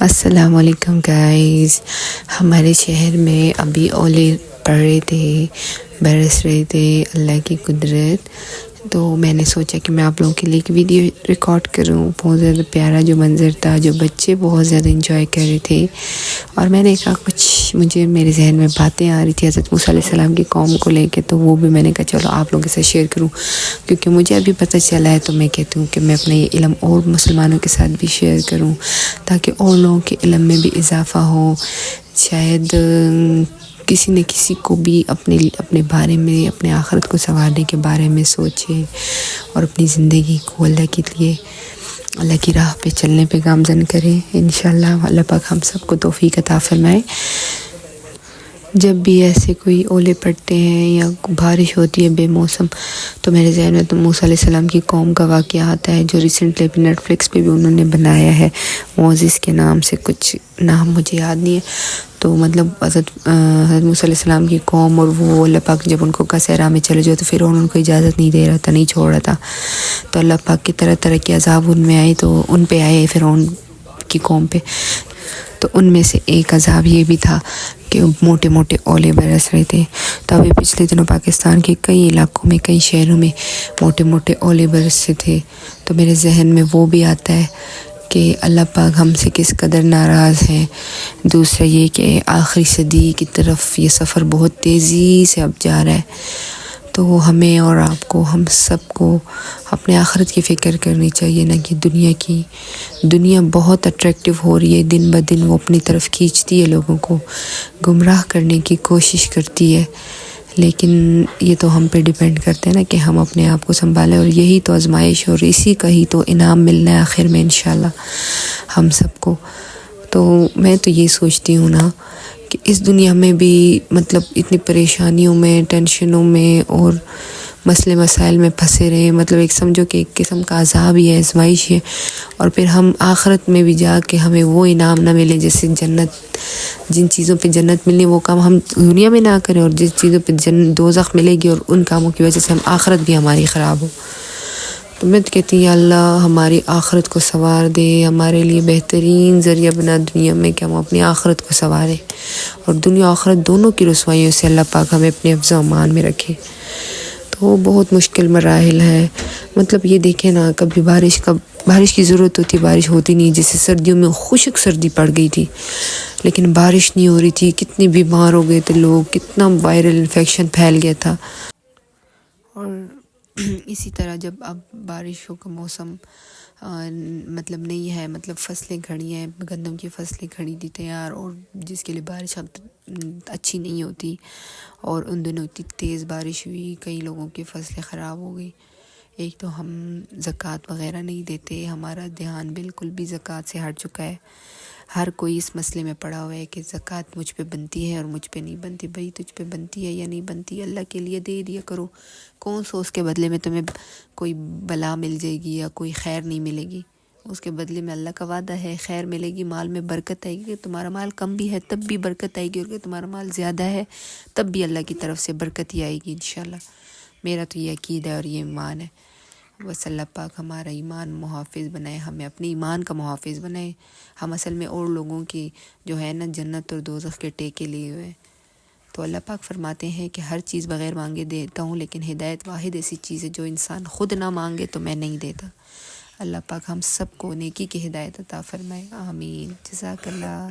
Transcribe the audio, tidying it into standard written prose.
السلام علیکم گائز. ہمارے شہر میں ابھی اولے پڑ رہے تھے، برس رہے تھے، اللہ کی قدرت. تو میں نے سوچا کہ میں آپ لوگوں کے لیے ایک ویڈیو ریکارڈ کروں. بہت زیادہ پیارا جو منظر تھا، جو بچے بہت زیادہ انجوائے کر رہے تھے. اور میں نے کہا مجھے میرے ذہن میں باتیں آ رہی تھی حضرت موسیٰ علیہ السلام کی قوم کو لے کے، تو وہ بھی میں نے کہا چلو آپ لوگوں کے ساتھ شیئر کروں، کیونکہ مجھے ابھی پتہ چلا ہے. تو میں کہتی ہوں کہ میں اپنا یہ علم اور مسلمانوں کے ساتھ بھی شیئر کروں، تاکہ اور لوگوں کے علم میں بھی اضافہ ہو. شاید کسی نہ کسی کو بھی اپنے بارے میں، اپنے آخرت کو سنوارنے کے بارے میں سوچے، اور اپنی زندگی کو اللہ کے لیے، اللہ کی راہ پہ چلنے پہ گامزن کرے. انشاءاللہ اللہ پاک ہم سب کو توفیق عطا فرمائے. جب بھی ایسے کوئی اولے پڑتے ہیں یا بارش ہوتی ہے بے موسم، تو میرے ذہن میں تو موسیٰ علیہ السلام کی قوم کا واقعہ آتا ہے، جو ریسنٹلی بھی نیٹ فلکس پہ بھی انہوں نے بنایا ہے. موزس کے نام سے، کچھ نام مجھے یاد نہیں ہے. تو مطلب حضرت موسیٰ علیہ السلام کی قوم، اور وہ اللہ پاک جب ان کو کہا صحرا میں چلے جاؤ، تو پھر ان کو اجازت نہیں دے رہا تھا، نہیں چھوڑ رہا تھا. تو اللہ پاک کی طرح طرح کے عذاب ان میں آئے، تو ان پہ آئے فرعون کی قوم پہ. تو ان میں سے ایک عذاب یہ بھی تھا کہ موٹے موٹے اولے برس رہے تھے. تو ابھی پچھلے دنوں پاکستان کے کئی علاقوں میں، کئی شہروں میں موٹے موٹے اولے برسے تھے. تو میرے ذہن میں وہ بھی آتا ہے کہ اللہ پاک ہم سے کس قدر ناراض ہیں. دوسرا یہ کہ آخری صدی کی طرف یہ سفر بہت تیزی سے اب جا رہا ہے. تو ہمیں اور آپ کو، ہم سب کو اپنے آخرت کی فکر کرنی چاہیے، نہ کہ دنیا کی. دنیا بہت اٹریکٹیو ہو رہی ہے دن بدن، وہ اپنی طرف کھینچتی ہے، لوگوں کو گمراہ کرنے کی کوشش کرتی ہے. لیکن یہ تو ہم پہ ڈیپینڈ کرتے ہیں نا کہ ہم اپنے آپ کو سنبھالیں، اور یہی تو آزمائش، اور اسی کا ہی تو انعام ملنا ہے آخر میں انشاءاللہ ہم سب کو. تو میں تو یہ سوچتی ہوں نا کہ اس دنیا میں بھی مطلب اتنی پریشانیوں میں، ٹینشنوں میں اور مسئلے مسائل میں پھنسے رہے، مطلب ایک سمجھو کہ ایک قسم کا عذاب ہی ہے، آزمائش ہے. اور پھر ہم آخرت میں بھی جا کے ہمیں وہ انعام نہ ملے، جیسے جنت، جن چیزوں پہ جنت ملنی وہ کام ہم دنیا میں نہ کریں، اور جس چیزوں پہ دوزخ ملے گی، اور ان کاموں کی وجہ سے ہم آخرت بھی ہماری خراب ہو. تو میں کہتی ہوں یا اللہ ہماری آخرت کو سنوار دے، ہمارے لیے بہترین ذریعہ بنا دنیا میں کہ ہم اپنی آخرت کو سنواریں، اور دنیا آخرت دونوں کی رسوائیوں سے اللہ پاک ہمیں اپنے حفظ و امان میں رکھے. تو بہت مشکل مراحل ہے. مطلب یہ دیکھیں نا، کبھی بارش کی ضرورت ہوتی، بارش ہوتی نہیں. جیسے سردیوں میں خشک سردی پڑ گئی تھی، لیکن بارش نہیں ہو رہی تھی، کتنے بیمار ہو گئے تھے لوگ، کتنا وائرل انفیکشن پھیل گیا تھا. اور اسی طرح جب اب بارشوں کا موسم مطلب نہیں ہے، مطلب فصلیں کھڑی ہیں، گندم کی فصلیں کھڑی تھی تیار، اور جس کے لیے بارش اب اچھی نہیں ہوتی، اور ان دنوں اتنی تیز بارش ہوئی، کئی لوگوں کی فصلیں خراب ہو گئی. ایک تو ہم زکوٰۃ وغیرہ نہیں دیتے، ہمارا دھیان بالکل بھی زکوٰۃ سے ہٹ چکا ہے. ہر کوئی اس مسئلے میں پڑا ہوا ہے کہ زکوٰۃ مجھ پہ بنتی ہے اور مجھ پہ نہیں بنتی. بھئی تجھ پہ بنتی ہے یا نہیں بنتی، اللہ کے لیے دے دیا کرو. کون سو اس کے بدلے میں تمہیں کوئی بلا مل جائے گی یا کوئی خیر نہیں ملے گی. اس کے بدلے میں اللہ کا وعدہ ہے، خیر ملے گی، مال میں برکت آئے گی. کہ تمہارا مال کم بھی ہے تب بھی برکت آئے گی، اور کہ تمہارا مال زیادہ ہے تب بھی اللہ کی طرف سے برکت ہی آئے گی انشاءاللہ. میرا تو یہ عقیدہ ہے اور یہ ایمان ہے. بس اللہ پاک ہمارا ایمان محافظ بنائے، ہمیں اپنے ایمان کا محافظ بنائے. ہم اصل میں اور لوگوں کی جو ہے نا جنت اور دوزخ کے ٹیکے لیے ہوئے. تو اللہ پاک فرماتے ہیں کہ ہر چیز بغیر مانگے دیتا ہوں، لیکن ہدایت واحد ایسی چیز ہے جو انسان خود نہ مانگے تو میں نہیں دیتا. اللہ پاک ہم سب کو نیکی کی ہدایت عطا فرمائے. آمین. جزاک اللہ.